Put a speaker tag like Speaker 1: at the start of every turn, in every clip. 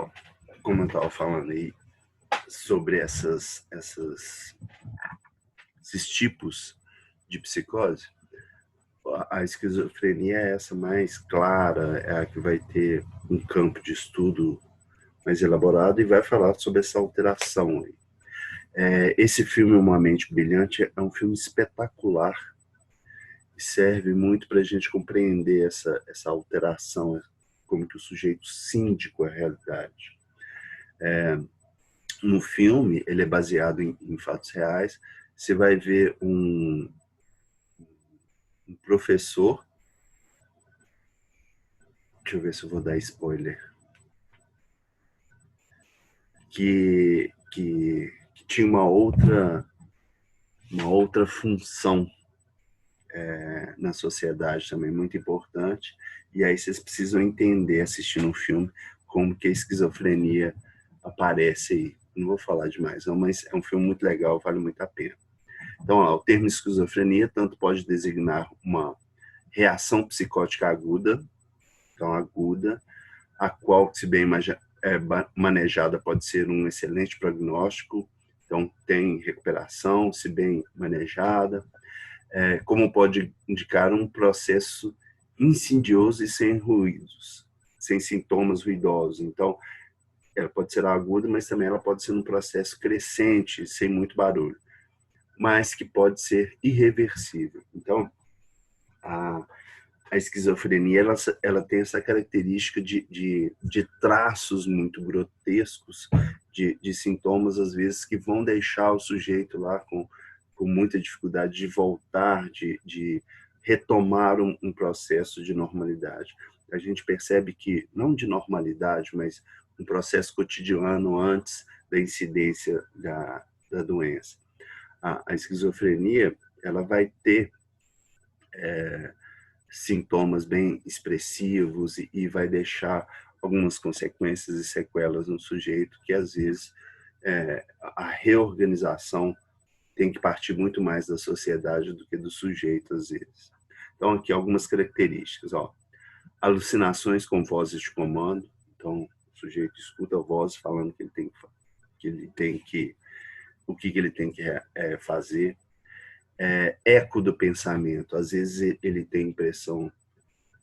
Speaker 1: Então, como eu estava falando aí sobre esses tipos de psicose, a esquizofrenia é essa mais clara, é a que vai ter um campo de estudo mais elaborado e vai falar sobre essa alteração aí. Esse filme, Uma Mente Brilhante, é um filme espetacular e serve muito para a gente compreender essa alteração, como que o sujeito cinde com a realidade. No filme, ele é baseado em fatos reais. Você vai ver um professor, deixa eu ver se eu vou dar spoiler, que tinha uma outra função na sociedade também muito importante, e aí vocês precisam entender, assistindo um filme, como que a esquizofrenia aparece aí. Não vou falar demais, não, mas é um filme muito legal, vale muito a pena. Então, o termo esquizofrenia tanto pode designar uma reação psicótica aguda, então aguda, a qual, se bem manejada, pode ser um excelente prognóstico, então tem recuperação, se bem manejada, como pode indicar um processo insidioso e sem ruídos, sem sintomas ruidosos. Então, ela pode ser aguda, mas também ela pode ser um processo crescente, sem muito barulho, mas que pode ser irreversível. Então, a esquizofrenia ela tem essa característica de traços muito grotescos, de sintomas, às vezes, que vão deixar o sujeito lá com muita dificuldade de voltar, de retomar um processo de normalidade. A gente percebe que, não de normalidade, mas um processo cotidiano antes da incidência da doença. A esquizofrenia ela vai ter sintomas bem expressivos e vai deixar algumas consequências e sequelas no sujeito que, às vezes, a reorganização tem que partir muito mais da sociedade do que do sujeito, às vezes. Então, aqui algumas características. Alucinações com vozes de comando. Então, o sujeito escuta a voz falando que o que ele tem que fazer. Eco do pensamento. Às vezes ele tem a impressão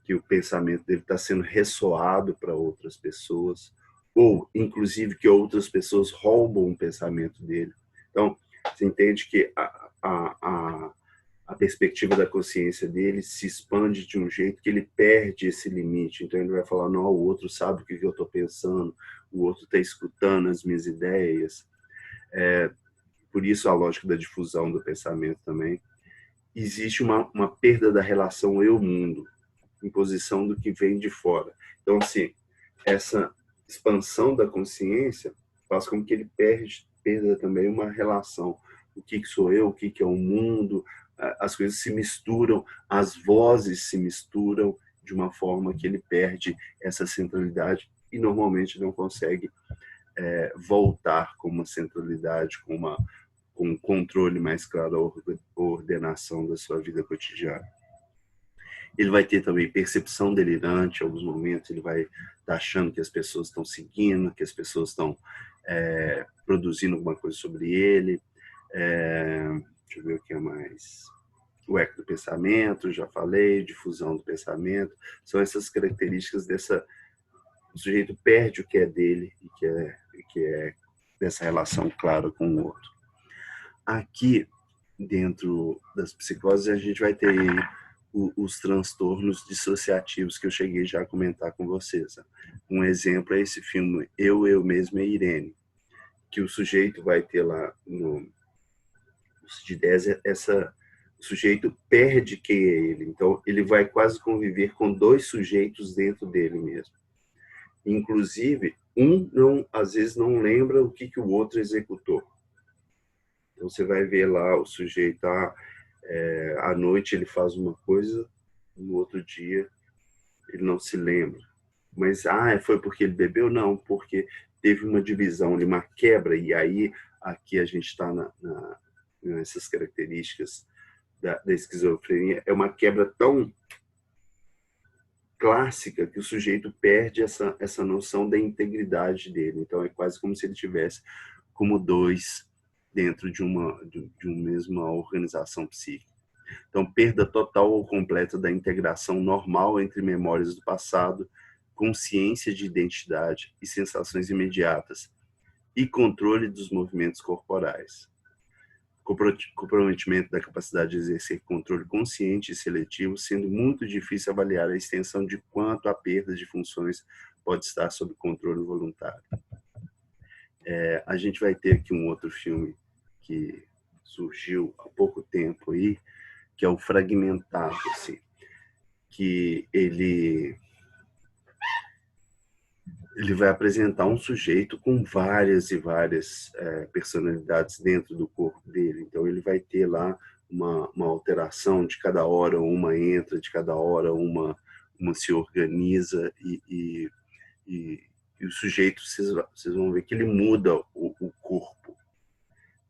Speaker 1: que o pensamento dele está sendo ressoado para outras pessoas, ou, inclusive, que outras pessoas roubam o pensamento dele. Então, você entende que a perspectiva da consciência dele se expande de um jeito que ele perde esse limite. Então, ele vai falar, não, o outro sabe o que eu estou pensando, o outro está escutando as minhas ideias. Por isso, a lógica da difusão do pensamento também. Existe uma perda da relação eu-mundo, imposição do que vem de fora. Então, assim, essa expansão da consciência faz com que ele perda também uma relação. O que sou eu, o que é o mundo, as coisas se misturam, as vozes se misturam de uma forma que ele perde essa centralidade e normalmente não consegue voltar com uma centralidade, com um controle mais claro da ordenação da sua vida cotidiana. Ele vai ter também percepção delirante, em alguns momentos ele vai estar achando que as pessoas estão seguindo, que as pessoas estão produzindo alguma coisa sobre ele. Deixa eu ver o que é mais. O eco do pensamento, já falei, difusão do pensamento. São essas características o sujeito perde o que é dele e que é dessa relação clara com o outro. Aqui, dentro das psicoses, a gente vai ter os transtornos dissociativos que eu cheguei já a comentar com vocês. Um exemplo é esse filme Eu Mesma e Irene, que o sujeito vai ter lá no CID-10, o sujeito perde quem é ele. Então, ele vai quase conviver com dois sujeitos dentro dele mesmo. Inclusive, às vezes não lembra o que o outro executou. Então, você vai ver lá o sujeito, à noite ele faz uma coisa, no outro dia ele não se lembra. Mas, foi porque ele bebeu? Não, porque teve uma divisão, uma quebra, e aí aqui a gente está nessas características da esquizofrenia, é uma quebra tão clássica que o sujeito perde essa noção da integridade dele. Então, é quase como se ele tivesse como dois dentro de uma mesma organização psíquica. Então, perda total ou completa da integração normal entre memórias do passado, consciência de identidade e sensações imediatas, e controle dos movimentos corporais. Comprometimento da capacidade de exercer controle consciente e seletivo, sendo muito difícil avaliar a extensão de quanto a perda de funções pode estar sob controle voluntário. A gente vai ter aqui um outro filme que surgiu há pouco tempo aí, que é o Fragmentado, assim, que ele vai apresentar um sujeito com várias e várias personalidades dentro do corpo dele. Então, ele vai ter lá uma alteração, de cada hora uma entra, de cada hora uma se organiza, e o sujeito, vocês vão ver que ele muda o corpo.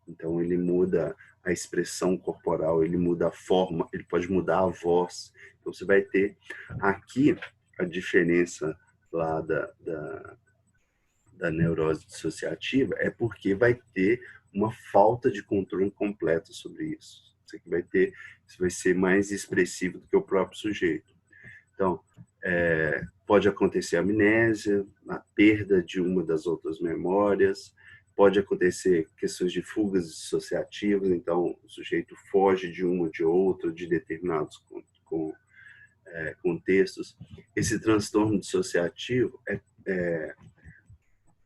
Speaker 1: Então, ele muda a expressão corporal, ele muda a forma, ele pode mudar a voz. Então, você vai ter aqui a diferença lá da neurose dissociativa, é porque vai ter uma falta de controle completo sobre isso. Isso vai ser mais expressivo do que o próprio sujeito. Então, pode acontecer amnésia, a perda de uma das outras memórias, pode acontecer questões de fugas dissociativas, então o sujeito foge de uma ou de outra, de determinados contextos. Esse transtorno dissociativo,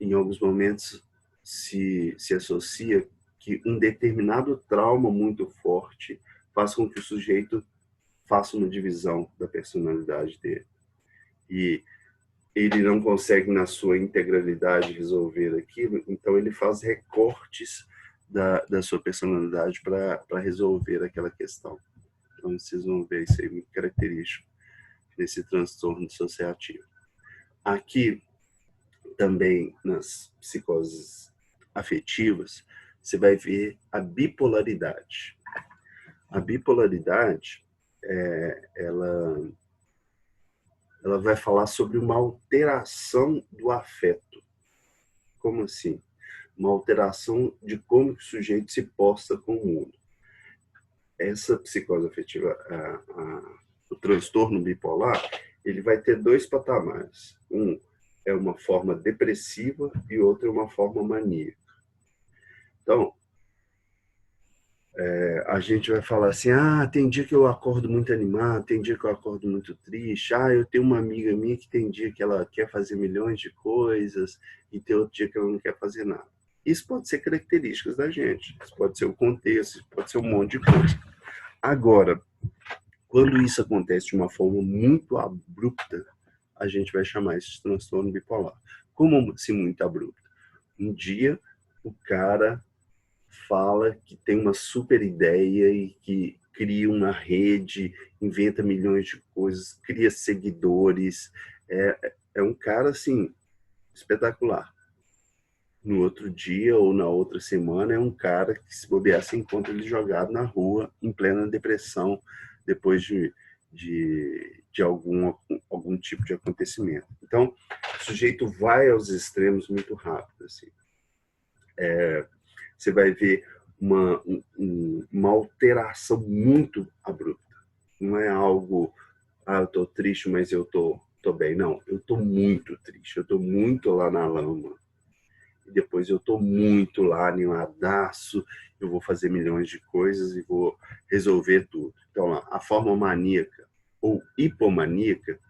Speaker 1: em alguns momentos, se associa que um determinado trauma muito forte faz com que o sujeito faça uma divisão da personalidade dele. E ele não consegue, na sua integralidade, resolver aquilo, então ele faz recortes da sua personalidade para resolver aquela questão. Então, vocês vão ver isso aí muito característico desse transtorno dissociativo. Aqui, também nas psicoses afetivas, você vai ver a bipolaridade. A bipolaridade, ela vai falar sobre uma alteração do afeto. Como assim? Uma alteração de como o sujeito se posta com o mundo. Essa psicose afetiva, o transtorno bipolar, ele vai ter dois patamares. Um é uma forma depressiva e outro é uma forma maníaca. Então, a gente vai falar assim, tem dia que eu acordo muito animado, tem dia que eu acordo muito triste, eu tenho uma amiga minha que tem dia que ela quer fazer milhões de coisas e tem outro dia que ela não quer fazer nada. Isso pode ser características da gente, isso pode ser o contexto, isso pode ser um monte de coisa. Agora, quando isso acontece de uma forma muito abrupta, a gente vai chamar isso de transtorno bipolar. Como assim muito abrupto? Um dia, o cara fala que tem uma super ideia e que cria uma rede, inventa milhões de coisas, cria seguidores. É um cara, assim, espetacular. No outro dia ou na outra semana, é um cara que, se bobear, se encontra ele jogado na rua, em plena depressão, depois de algum tipo de acontecimento. Então, o sujeito vai aos extremos muito rápido. Assim. Você vai ver uma alteração muito abrupta. Não é algo, eu estou triste, mas eu tô bem. Não, eu estou muito triste, eu estou muito lá na lama. E depois eu estou muito lá, animadaço, eu vou fazer milhões de coisas e vou resolver tudo. Então, a forma maníaca ou hipomaníaca,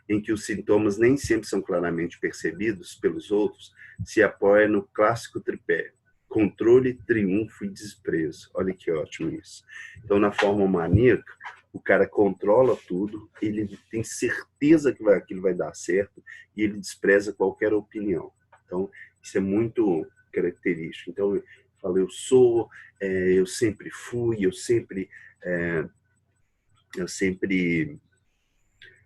Speaker 1: em que os sintomas nem sempre são claramente percebidos pelos outros, se apoia no clássico tripé: controle, triunfo e desprezo. Olha que ótimo isso. Então, na forma maníaca, o cara controla tudo, ele tem certeza que aquilo vai dar certo e ele despreza qualquer opinião. Então, isso é muito característico. Então, eu falo, eu sempre fui, eu sempre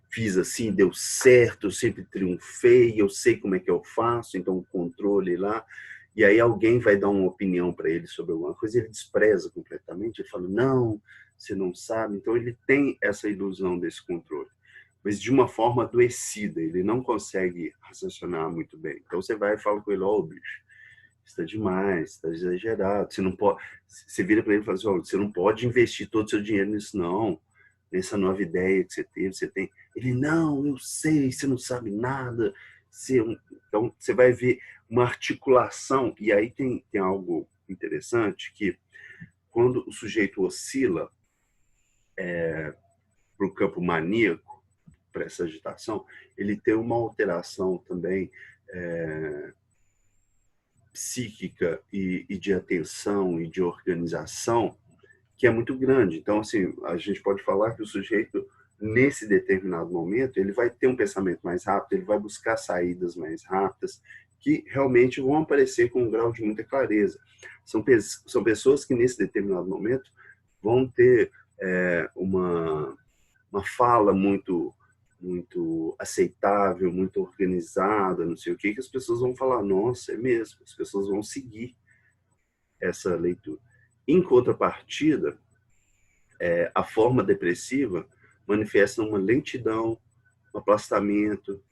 Speaker 1: fiz assim, deu certo, eu sempre triunfei, eu sei como é que eu faço, então o controle lá. E aí alguém vai dar uma opinião para ele sobre alguma coisa, ele despreza completamente, ele fala, não, você não sabe. Então ele tem essa ilusão desse controle. mas de uma forma adoecida, ele não consegue raciocinar muito bem. Então você vai e fala com ele, ó, bicho, está demais, está exagerado, você não pode, você vira para ele e fala assim, ó, você não pode investir todo o seu dinheiro nisso não, nessa nova ideia que você teve, você tem. Ele, não, eu sei, você não sabe nada. Você... Então, você vai ver uma articulação, e aí tem algo interessante, que quando o sujeito oscila para o campo maníaco, para essa agitação, ele tem uma alteração também psíquica e de atenção e de organização que é muito grande. Então, assim, a gente pode falar que o sujeito, nesse determinado momento, ele vai ter um pensamento mais rápido, ele vai buscar saídas mais rápidas, que realmente vão aparecer com um grau de muita clareza. São pessoas que, nesse determinado momento, vão ter uma fala muito aceitável, muito organizada, não sei o que as pessoas vão falar, nossa, é mesmo, as pessoas vão seguir essa leitura. Em contrapartida, a forma depressiva manifesta uma lentidão, um aplastamento,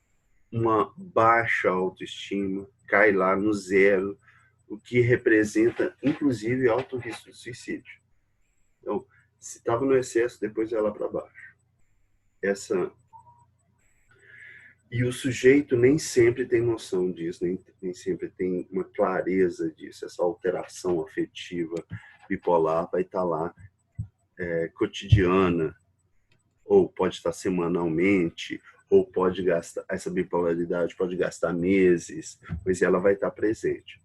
Speaker 1: uma baixa autoestima, cai lá no zero, o que representa, inclusive, alto risco de suicídio. Então, se estava no excesso, depois vai lá para baixo. E o sujeito nem sempre tem noção disso, nem sempre tem uma clareza disso. Essa alteração afetiva bipolar vai estar lá cotidiana, ou pode estar semanalmente, ou pode gastar, essa bipolaridade pode gastar meses, mas ela vai estar presente.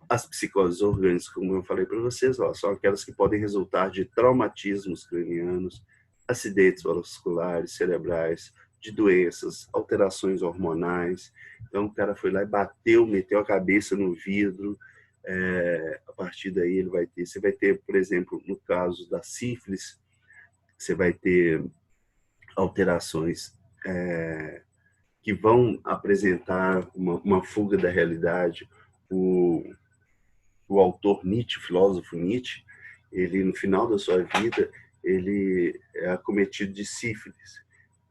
Speaker 1: As psicoses orgânicas, como eu falei para vocês, são aquelas que podem resultar de traumatismos cranianos, acidentes vasculares, cerebrais, de doenças, alterações hormonais. Então, o cara foi lá e bateu, meteu a cabeça no vidro, a partir daí você vai ter, por exemplo, no caso da sífilis, você vai ter alterações que vão apresentar uma fuga da realidade. O autor Nietzsche, o filósofo Nietzsche, ele, no final da sua vida, ele é acometido de sífilis.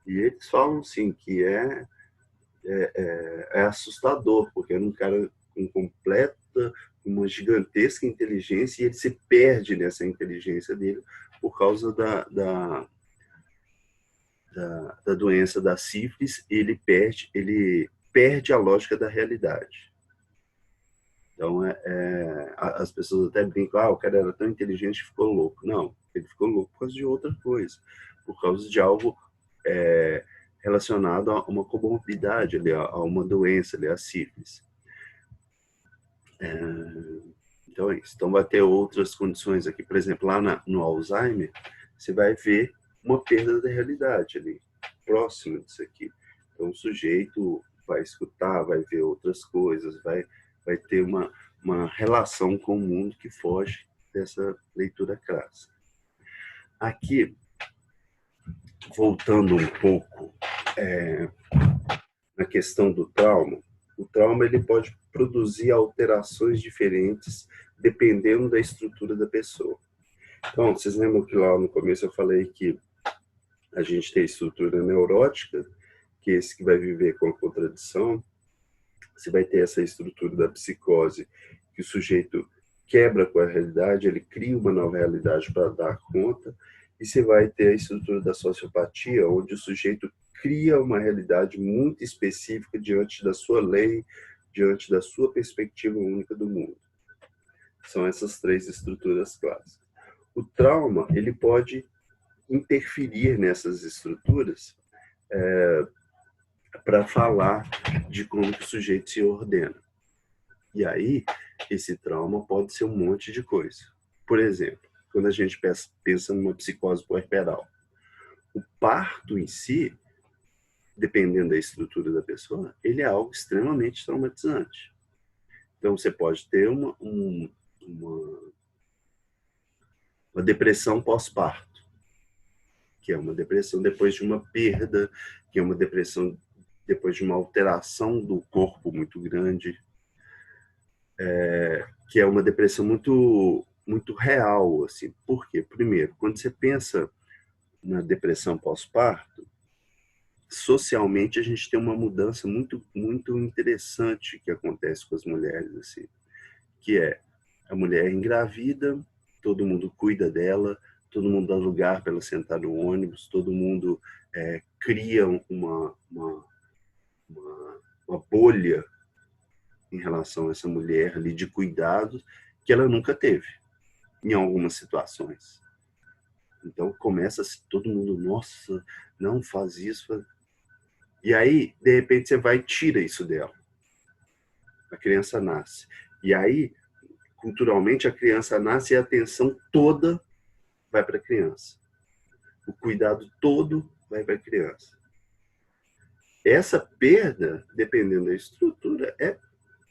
Speaker 1: E eles falam, assim, que é assustador, porque era um cara com uma gigantesca inteligência e ele se perde nessa inteligência dele por causa da doença da sífilis, ele perde a lógica da realidade. Então, as pessoas até brincam, o cara era tão inteligente que ficou louco. Não, ele ficou louco por causa de outra coisa, por causa de algo relacionado a uma comorbidade, a uma doença, a sífilis. Então, é isso. Então, vai ter outras condições aqui. Por exemplo, lá no Alzheimer, você vai ver uma perda da realidade ali, próximo disso aqui. Então, o sujeito vai escutar, vai ver outras coisas, vai ter uma relação com o mundo que foge dessa leitura clássica. Aqui, voltando um pouco na questão do trauma, o trauma ele pode produzir alterações diferentes dependendo da estrutura da pessoa. Então, vocês lembram que lá no começo eu falei que a gente tem a estrutura neurótica, que é esse que vai viver com a contradição. Você vai ter essa estrutura da psicose, que o sujeito quebra com a realidade, ele cria uma nova realidade para dar conta, e você vai ter a estrutura da sociopatia, onde o sujeito cria uma realidade muito específica diante da sua lei, diante da sua perspectiva única do mundo. São essas três estruturas clássicas. O trauma, ele pode interferir nessas estruturas para falar de como o sujeito se ordena. E aí, esse trauma pode ser um monte de coisa. Por exemplo, quando a gente pensa numa psicose puerperal, o parto em si, dependendo da estrutura da pessoa, ele é algo extremamente traumatizante. Então, você pode ter uma depressão pós-parto, que é uma depressão depois de uma perda, que é uma depressão depois de uma alteração do corpo muito grande, que é uma depressão muito real, assim. Por quê? Primeiro, quando você pensa na depressão pós-parto, socialmente a gente tem uma mudança muito interessante que acontece com as mulheres, assim, que é a mulher engravida, todo mundo cuida dela, todo mundo dá lugar para ela sentar no ônibus, todo mundo cria uma bolha em relação a essa mulher ali de cuidados que ela nunca teve em algumas situações. Então começa assim, todo mundo, nossa, não faz isso. E aí, de repente, você vai e tira isso dela. A criança nasce. E aí, culturalmente, a criança nasce e a atenção toda vai para a criança. O cuidado todo vai para a criança. Essa perda, dependendo da estrutura,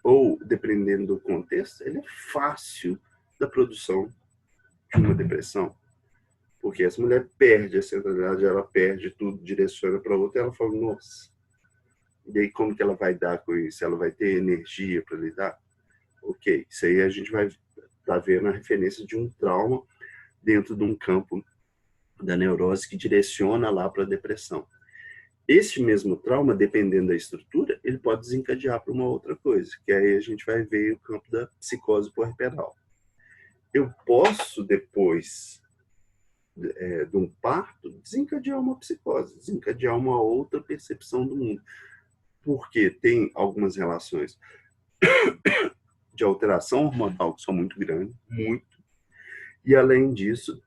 Speaker 1: ou dependendo do contexto, ele é fácil da produção de uma depressão. Porque essa mulher perde a centralidade, ela perde tudo, direciona para outra, e ela fala, nossa, e aí como que ela vai dar com isso? Ela vai ter energia para lidar? Ok, isso aí a gente vai estar vendo a referência de um trauma dentro de um campo da neurose que direciona lá para a depressão. Este mesmo trauma, dependendo da estrutura, ele pode desencadear para uma outra coisa, que aí a gente vai ver o campo da psicose puerperal. Eu posso, depois de um parto, desencadear uma psicose, desencadear uma outra percepção do mundo. Porque tem algumas relações de alteração hormonal que são muito grandes, muito, e além disso,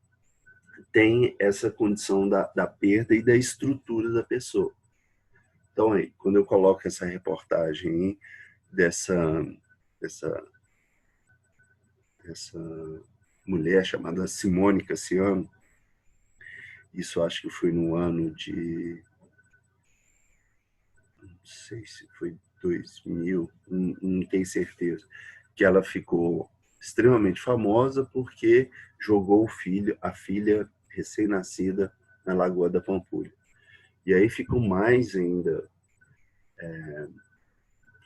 Speaker 1: tem essa condição da perda e da estrutura da pessoa. Então, aí, quando eu coloco essa reportagem dessa, dessa, dessa mulher chamada Simone Cassiano, isso acho que foi no ano de, não sei se foi 2000, não tenho certeza, que ela ficou extremamente famosa porque jogou a filha recém-nascida na Lagoa da Pampulha. E aí ficou mais ainda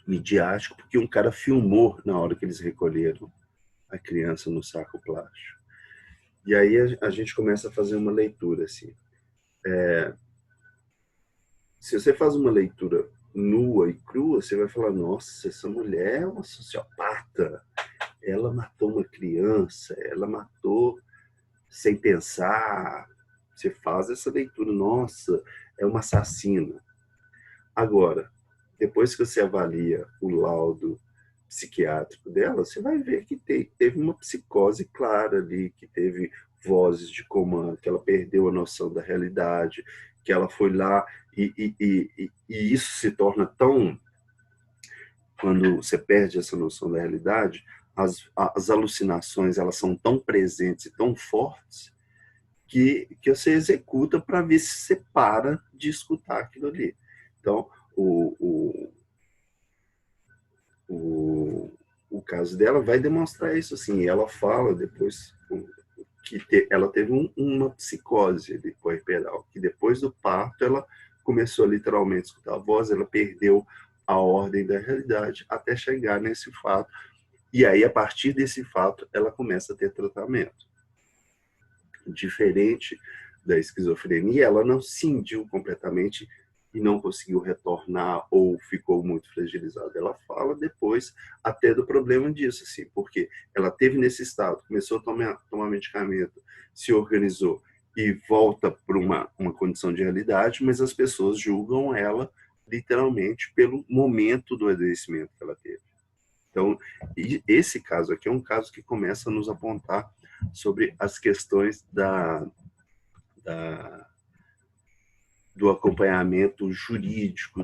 Speaker 1: midiático, porque um cara filmou na hora que eles recolheram a criança no saco plástico. E aí a gente começa a fazer uma leitura assim. Se você faz uma leitura nua e crua, você vai falar, nossa, essa mulher é uma sociopata, ela matou uma criança, ela matou sem pensar. Você faz essa leitura, nossa, é uma assassina. Agora, depois que você avalia o laudo psiquiátrico dela, você vai ver que teve uma psicose clara ali, que teve vozes de comando, que ela perdeu a noção da realidade, que ela foi lá e isso se torna tão... Quando você perde essa noção da realidade, as alucinações elas são tão presentes e tão fortes que você executa para ver se você para de escutar aquilo ali. Então, o, o caso dela vai demonstrar isso, assim, ela fala depois que ela teve uma psicose de puerperal, que depois do parto ela começou literalmente a escutar a voz, ela perdeu a ordem da realidade até chegar nesse fato, e aí a partir desse fato ela começa a ter tratamento. Diferente da esquizofrenia, ela não cindiu completamente e não conseguiu retornar ou ficou muito fragilizada. Ela fala depois até do problema disso, assim, porque ela teve nesse estado, começou a tomar medicamento, se organizou e volta para uma condição de realidade, mas as pessoas julgam ela literalmente pelo momento do adoecimento que ela teve. Então, esse caso aqui é um caso que começa a nos apontar sobre as questões do acompanhamento jurídico,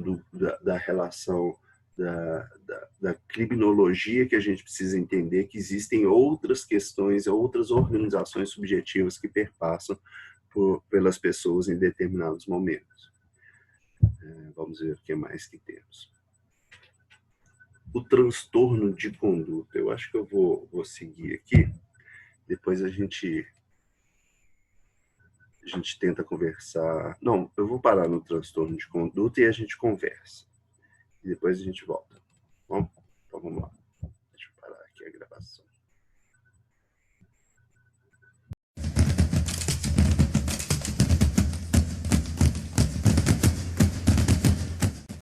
Speaker 1: da relação, da criminologia, que a gente precisa entender que existem outras questões, outras organizações subjetivas que perpassam pelas pessoas em determinados momentos. Vamos ver o que mais que temos. O transtorno de conduta. Eu acho que eu vou seguir aqui. Depois a gente tenta conversar. Não, eu vou parar no transtorno de conduta e a gente conversa. E depois a gente volta. Bom, então vamos lá. Deixa eu parar aqui a gravação.